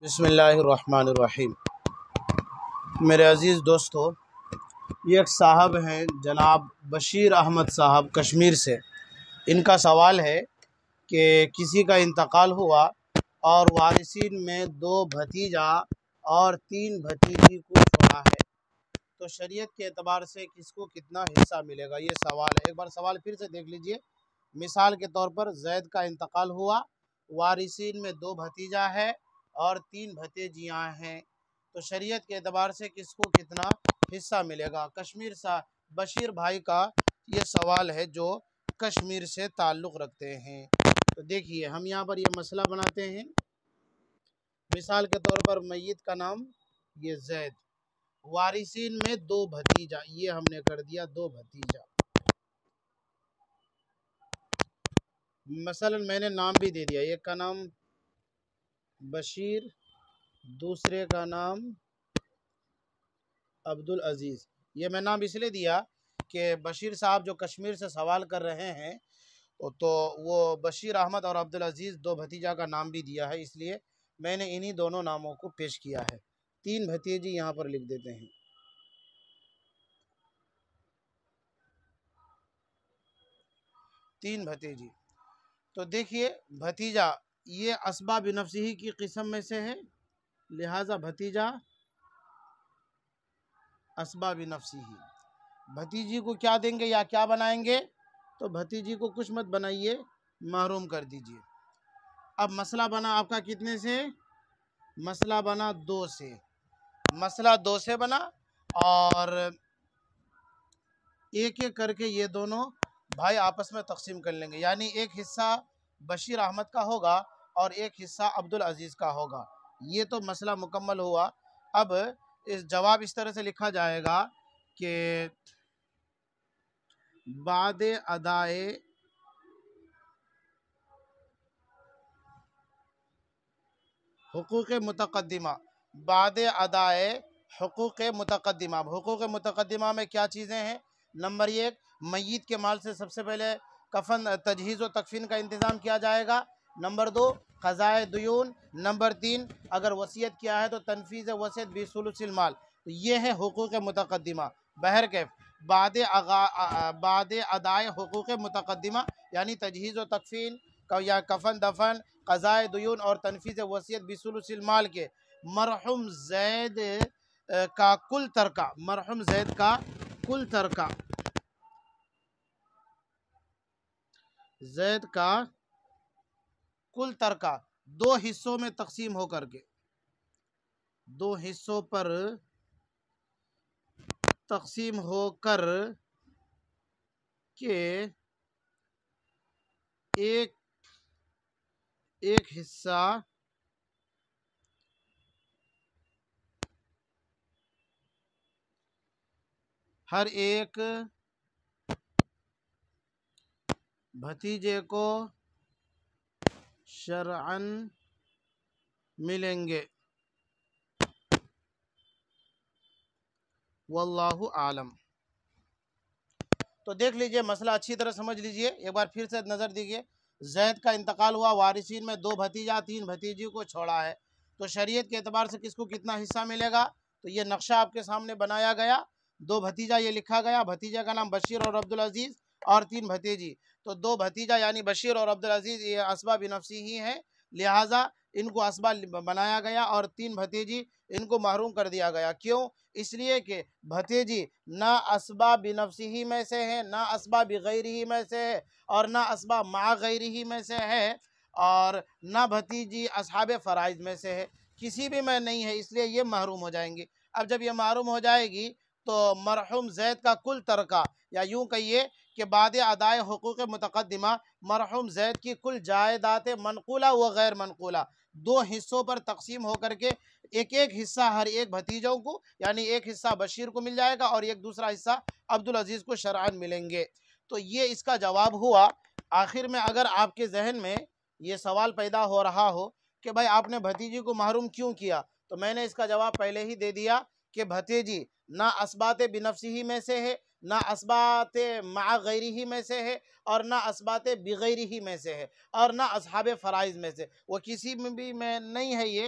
بسم اللہ الرحمن الرحیم۔ میرے عزیز دوستو، یہ ایک صاحب ہیں جناب بشیر احمد صاحب کشمیر سے۔ ان کا سوال ہے کہ کسی کا انتقال ہوا اور وارثین میں 2 بھتیجا اور 3 بھتیجی کو چھوڑا ہے، تو شریعت کے اعتبار سے کس کو کتنا حصہ ملے گا؟ یہ سوال ہے۔ ایک بار سوال پھر سے دیکھ لیجئے۔ مثال کے طور پر زید کا انتقال ہوا، وارثین میں 2 بھتیجا ہے اور 3 بھتیجیاں ہیں، تو شریعت کے اعتبار سے کس کو کتنا حصہ ملے گا؟ کشمیر سے بشیر بھائی کا یہ سوال ہے جو کشمیر سے تعلق رکھتے ہیں۔ تو دیکھیے، ہم یہاں پر یہ مسئلہ بناتے ہیں۔ مثال کے طور پر میت کا نام یہ زید، وارثین میں 2 بھتیجا، یہ ہم نے کر دیا 2 بھتیجا۔ مثلا میں نے نام بھی دے دیا، ایک کا نام بشیر، دوسرے کا نام عبدالعزیز۔ یہ میں نام اس لیے دیا کہ بشیر صاحب جو کشمیر سے سوال کر رہے ہیں تو وہ بشیر احمد اور عبدالعزیز 2 بھتیجا کا نام بھی دیا ہے، اس لیے میں نے انہی دونوں ناموں کو پیش کیا ہے۔ 3 بھتیجی یہاں پر لکھ دیتے ہیں۔ 3 بھتیجی، تو دیکھیے بھتیجا یہ اسباب نفسی کی قسم میں سے ہے، لہذا بھتیجا اسباب نفسی ہی۔ بھتیجی کو کیا دیں گے یا کیا بنائیں گے؟ تو بھتیجی کو کچھ مت بنائیے، محروم کر دیجئے۔ اب مسئلہ بنا آپ کا کتنے سے؟ مسئلہ بنا 2 سے۔ مسئلہ 2 سے بنا اور ایک ایک کر کے یہ دونوں بھائی آپس میں تقسیم کر لیں گے، یعنی ایک حصہ بشیر احمد کا ہوگا اور ایک حصہ عبدالعزیز کا ہوگا۔ یہ تو مسئلہ مکمل ہوا۔ اب جواب اس طرح سے لکھا جائے گا کہ بعد ادائے حقوق متقدمہ، بعد ادائے حقوق متقدمہ۔ حقوق متقدمہ میں کیا چیزیں ہیں؟ نمبر 1، میت کے مال سے سب سے پہلے کفن، تجہیز و تکفین کا انتظام کیا جائے گا۔ نمبر 2، قضائے دیون۔ نمبر 3، اگر وصیت کیا ہے تو تنفیذ وصیت بثلث المال۔ یہ ہے حقوق متقدمہ۔ بہرکیف بعد ادائے حقوق متقدمہ یعنی تجہیز و تکفین یا کفن دفن، قضائے دیون اور تنفیذ وصیت بثلث المال کے مرحوم زید کا کل ترکہ، مرحوم زید کا کل ترکہ، زید کا کل ترکہ 2 حصوں میں تقسیم ہو کر کے، 2 حصوں پر تقسیم ہو کر کے ایک حصہ ہر ایک بھتیجے کو شرعاً ملیں گے، واللہ عالم۔ تو دیکھ لیجئے مسئلہ اچھی طرح سمجھ لیجئے، ایک بار پھر سے نظر دیجئے۔ زید کا انتقال ہوا، وارثین میں 2 بھتیجا 3 بھتیجی کو چھوڑا ہے، تو شریعت کے اعتبار سے کس کو کتنا حصہ ملے گا؟ تو یہ نقشہ آپ کے سامنے بنایا گیا، 2 بھتیجا یہ لکھا گیا، بھتیجا کا نام بشیر اور عبدالعزیز اور 3 بھتیجی، تو 2 بھتیجا یعنی بشیر اور عبدالعزیز یہ اسباب نفسی ہی ہیں، لہٰذا ان کو اسباب بنایا گیا اور 3 بھتیجی ان کو محروم کر دیا گیا۔ کیوں؟ اس لیے کہ بھتیجی نہ اسباب نفسی میں سے ہے، نہ اسباب غیری میں سے ہے اور نہ اسباب مع غیری میں سے ہے، اور نہ بھتیجی اصحاب فرائض میں سے ہے، کسی بھی میں نہیں ہے، اس لیے یہ محروم ہو جائیں گی۔ اب جب یہ محروم ہو جائے گی تو مرحوم زید کا کل ترکہ، یا یوں کہیے کہ بعد ادائے حقوق متقدمہ مرحوم زید کی کل جائیداد منقولہ و غیر منقولہ 2 حصوں پر تقسیم ہو کر کے ایک ایک حصہ ہر ایک بھتیجوں کو، یعنی ایک حصہ بشیر کو مل جائے گا اور ایک دوسرا حصہ عبدالعزیز کو شرعاً ملیں گے۔ تو یہ اس کا جواب ہوا۔ آخر میں اگر آپ کے ذہن میں یہ سوال پیدا ہو رہا ہو کہ بھائی آپ نے بھتیجی کو محروم کیوں کیا، تو میں نے اس کا جواب پہلے ہی دے دیا کہ بھتیجی نہ اسبات بنفسی میں سے ہے، نہ اسبات مع غیری میں سے ہے اور نہ اسبات بغیری میں سے ہے اور نہ اصحاب فرائض میں سے، وہ کسی میں بھی میں نہیں ہے، یہ